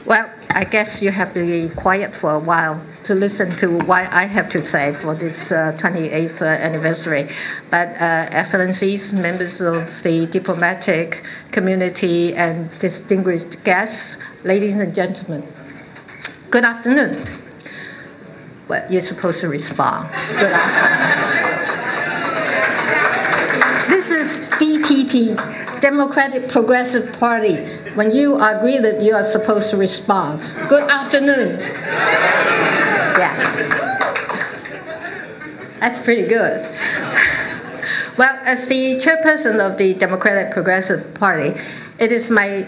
Well, I guess you have to be quiet for a while to listen to what I have to say for this 28th anniversary. But Excellencies, members of the diplomatic community, and distinguished guests, ladies and gentlemen, good afternoon. Well, you're supposed to respond. Good afternoon. This is DPP, Democratic Progressive Party. When you are greeted, you are supposed to respond. Good afternoon. Yeah. That's pretty good. Well, as the chairperson of the Democratic Progressive Party, it is my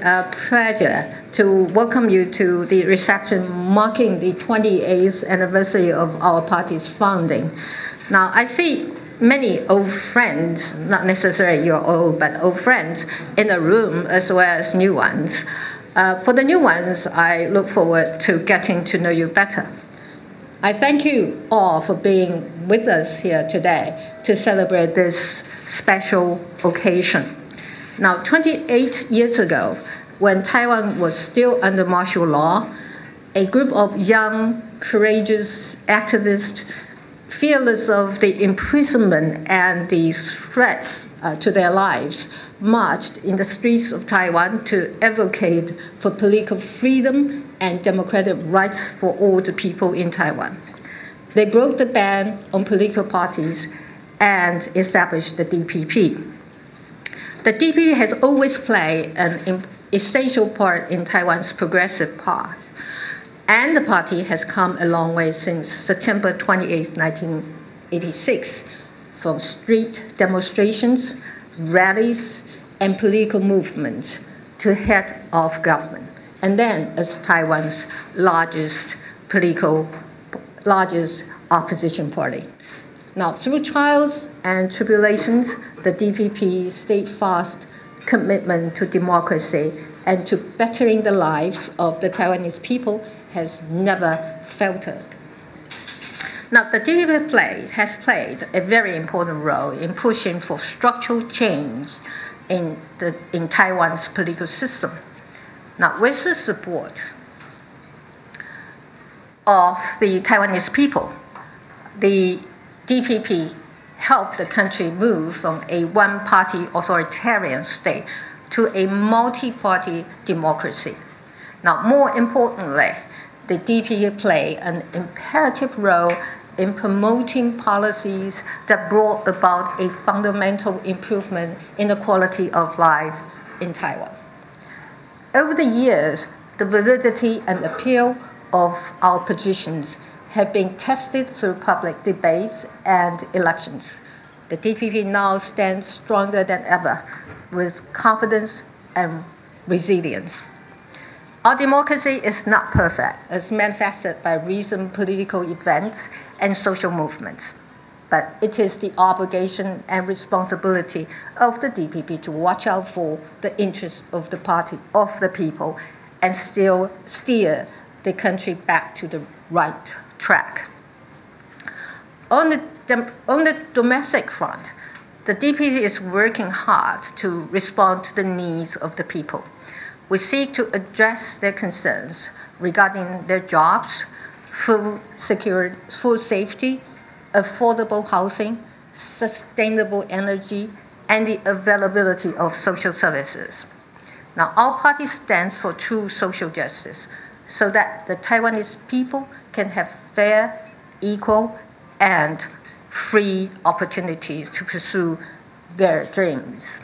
pleasure to welcome you to the reception marking the 28th anniversary of our party's founding. Now, I see many old friends, not necessarily you're old, but old friends in the room, as well as new ones. For the new ones, I look forward to getting to know you better. I thank you all for being with us here today to celebrate this special occasion. Now, 28 years ago, when Taiwan was still under martial law, a group of young, courageous activists, fearless of the imprisonment and the threats to their lives, marched in the streets of Taiwan to advocate for political freedom and democratic rights for all the people in Taiwan. They broke the ban on political parties and established the DPP. The DPP has always played an essential part in Taiwan's progressive path. And the party has come a long way since September 28, 1986, from street demonstrations, rallies, and political movements to head of government, and then as Taiwan's largest opposition party. Now, through trials and tribulations, the DPP's steadfast commitment to democracy and to bettering the lives of the Taiwanese people has never faltered. Now, the DPP has played a very important role in pushing for structural change in Taiwan's political system. Now, with the support of the Taiwanese people, the DPP helped the country move from a one-party authoritarian state to a multi-party democracy. Now, more importantly, the DPP played an imperative role in promoting policies that brought about a fundamental improvement in the quality of life in Taiwan. Over the years, the validity and appeal of our positions have been tested through public debates and elections. The DPP now stands stronger than ever with confidence and resilience. Our democracy is not perfect, as manifested by recent political events and social movements. But it is the obligation and responsibility of the DPP to watch out for the interests of the party, of the people, and still steer the country back to the right track. On the domestic front, the DPP is working hard to respond to the needs of the people. We seek to address their concerns regarding their jobs, food security, food safety, affordable housing, sustainable energy, and the availability of social services. Now, our party stands for true social justice so that the Taiwanese people can have fair, equal, and free opportunities to pursue their dreams.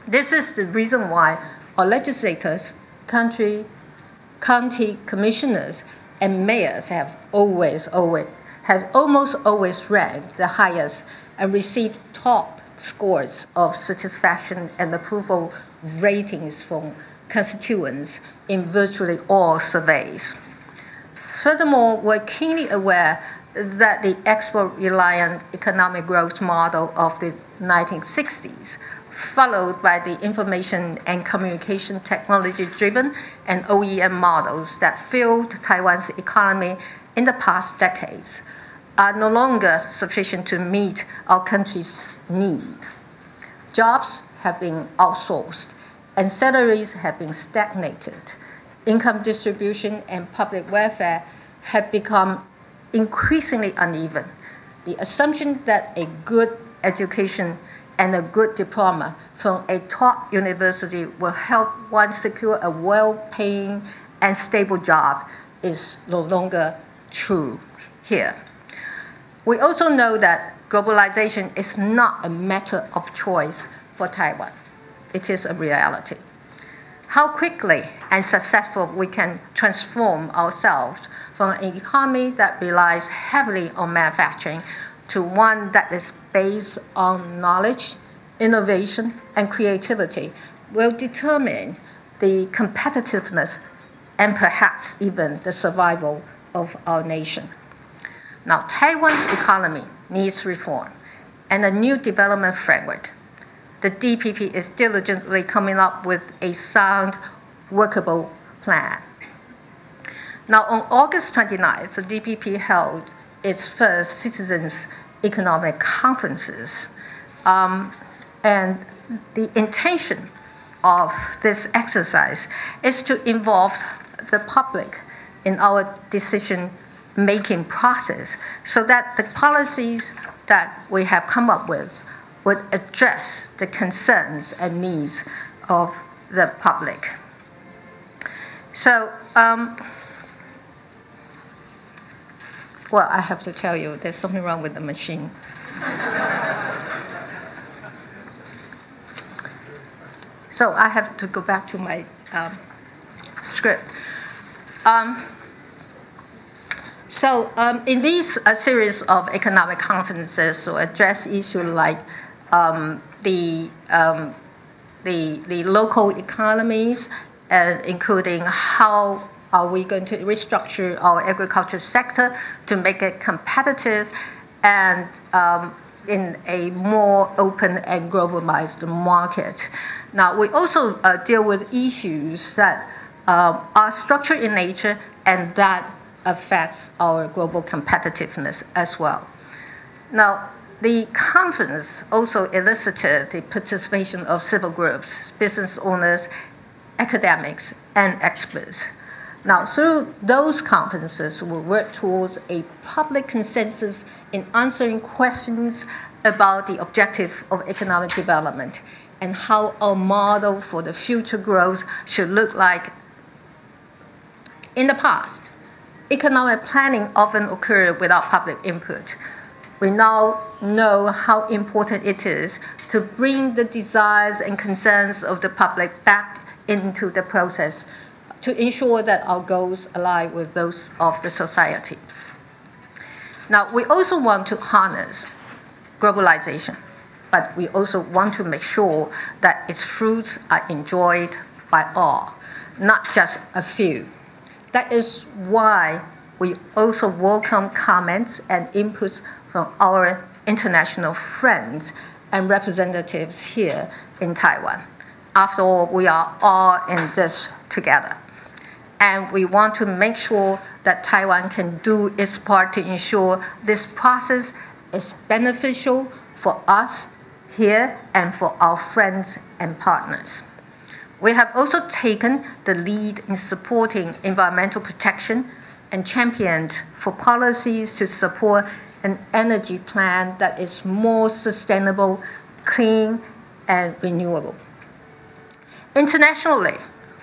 This is the reason why our legislators, county commissioners, and mayors have almost always ranked the highest and received top scores of satisfaction and approval ratings from constituents in virtually all surveys. Furthermore, we're keenly aware that the export-reliant economic growth model of the 1960s, followed by the information and communication technology-driven and OEM models that fueled Taiwan's economy in the past decades, are no longer sufficient to meet our country's need. Jobs have been outsourced, and salaries have been stagnated, income distribution, and public welfare have become increasingly uneven. The assumption that a good education and a good diploma from a top university will help one secure a well-paying and stable job is no longer true here. We also know that globalization is not a matter of choice for Taiwan. It is a reality. How quickly and successful we can transform ourselves from an economy that relies heavily on manufacturing to one that is based on knowledge, innovation, and creativity will determine the competitiveness and perhaps even the survival of our nation. Now, Taiwan's economy needs reform and a new development framework. The DPP is diligently coming up with a sound, workable plan. Now, on August 29th, the DPP held its first Citizens Economic Conferences. And the intention of this exercise is to involve the public in our decision-making process so that the policies that we have come up with would address the concerns and needs of the public. So, well, I have to tell you, there's something wrong with the machine. So I have to go back to my script. In these series of economic conferences to address issues like the local economies, including how are we going to restructure our agriculture sector to make it competitive and in a more open and globalized market. Now, we also deal with issues that are structured in nature and that affects our global competitiveness as well. Now, the conference also elicited the participation of civil groups, business owners, academics, and experts. Now, through those conferences, we'll work towards a public consensus in answering questions about the objective of economic development and how our model for the future growth should look like. In the past, economic planning often occurred without public input. We now know how important it is to bring the desires and concerns of the public back into the process to ensure that our goals align with those of the society. Now, we also want to harness globalization, but we also want to make sure that its fruits are enjoyed by all, not just a few. That is why we also welcome comments and inputs from our international friends and representatives here in Taiwan. After all, we are all in this together. And we want to make sure that Taiwan can do its part to ensure this process is beneficial for us here and for our friends and partners. We have also taken the lead in supporting environmental protection and championed for policies to support an energy plan that is more sustainable, clean, and renewable. Internationally,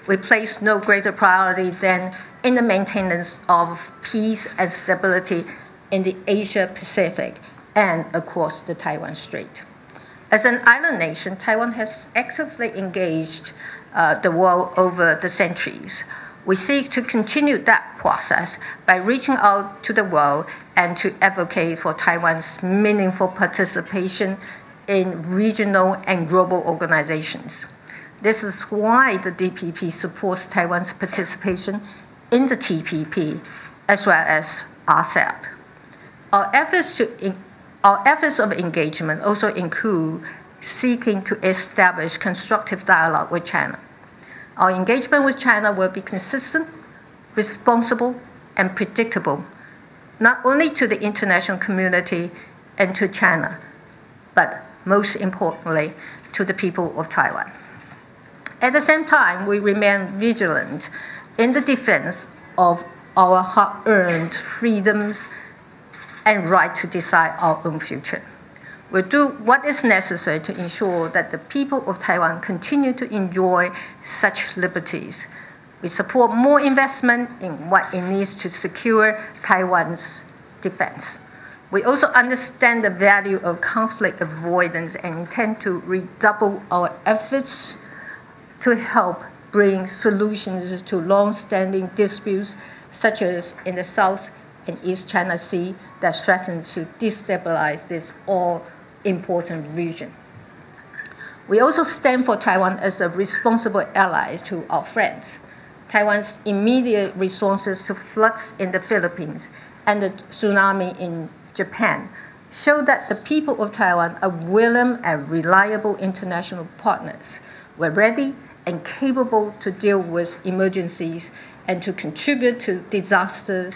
we place no greater priority than in the maintenance of peace and stability in the Asia-Pacific and across the Taiwan Strait. As an island nation, Taiwan has actively engaged the world over the centuries. We seek to continue that process by reaching out to the world and to advocate for Taiwan's meaningful participation in regional and global organizations. This is why the DPP supports Taiwan's participation in the TPP as well as RCEP. Our efforts of engagement also include seeking to establish constructive dialogue with China. Our engagement with China will be consistent, responsible, and predictable, not only to the international community and to China, but most importantly, to the people of Taiwan. At the same time, we remain vigilant in the defense of our hard-earned freedoms and right to decide our own future. We'll do what is necessary to ensure that the people of Taiwan continue to enjoy such liberties. We support more investment in what it needs to secure Taiwan's defense. We also understand the value of conflict avoidance and intend to redouble our efforts to help bring solutions to long-standing disputes, such as in the South and East China Sea, that threaten to destabilize this all-important region. We also stand for Taiwan as a responsible ally to our friends. Taiwan's immediate responses to floods in the Philippines and the tsunami in Japan show that the people of Taiwan are willing and reliable international partners. We're ready and capable to deal with emergencies and to contribute to disaster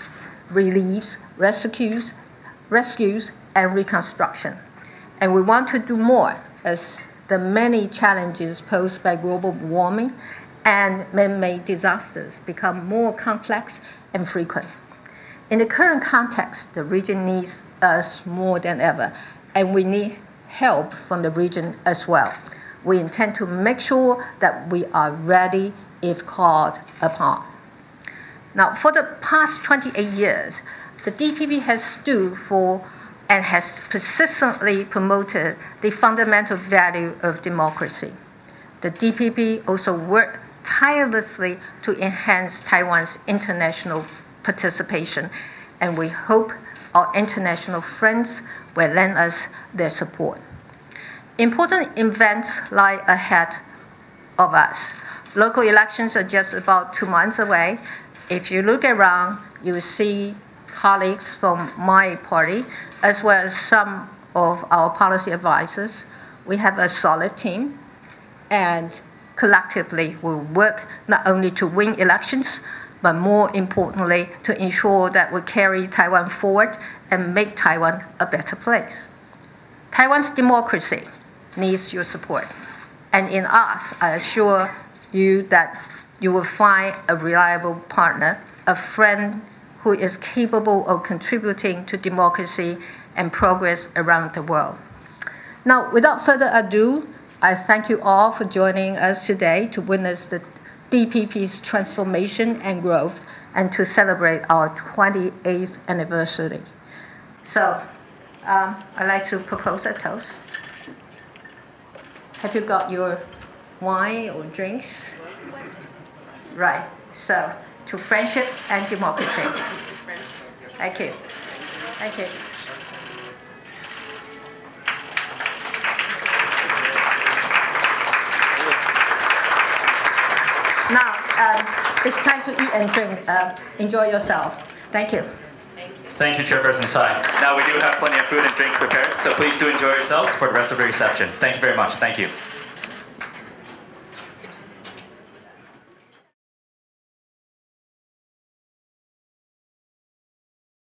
reliefs, rescues, and reconstruction. And we want to do more as the many challenges posed by global warming and man-made disasters become more complex and frequent. In the current context, the region needs us more than ever, and we need help from the region as well. We intend to make sure that we are ready if called upon. Now, for the past 28 years, the DPP has stood for and has persistently promoted the fundamental value of democracy. The DPP also worked tirelessly to enhance Taiwan's international participation, and we hope our international friends will lend us their support. Important events lie ahead of us. Local elections are just about 2 months away. If you look around, you will see colleagues from my party, as well as some of our policy advisors. We have a solid team, and collectively we'll work not only to win elections, but more importantly, to ensure that we carry Taiwan forward and make Taiwan a better place. Taiwan's democracy needs your support. And in us, I assure you that you will find a reliable partner, a friend who is capable of contributing to democracy and progress around the world. Now, without further ado, I thank you all for joining us today to witness the DPP's transformation and growth and to celebrate our 28th anniversary. So I'd like to propose a toast. Have you got your wine or drinks? Right, so to friendship and democracy. Thank you. Thank you. Now, it's time to eat and drink. Enjoy yourself. Thank you. Thank you, Chairperson Tsai. Now we do have plenty of food and drinks prepared, so please do enjoy yourselves for the rest of the reception. Thank you very much. Thank you.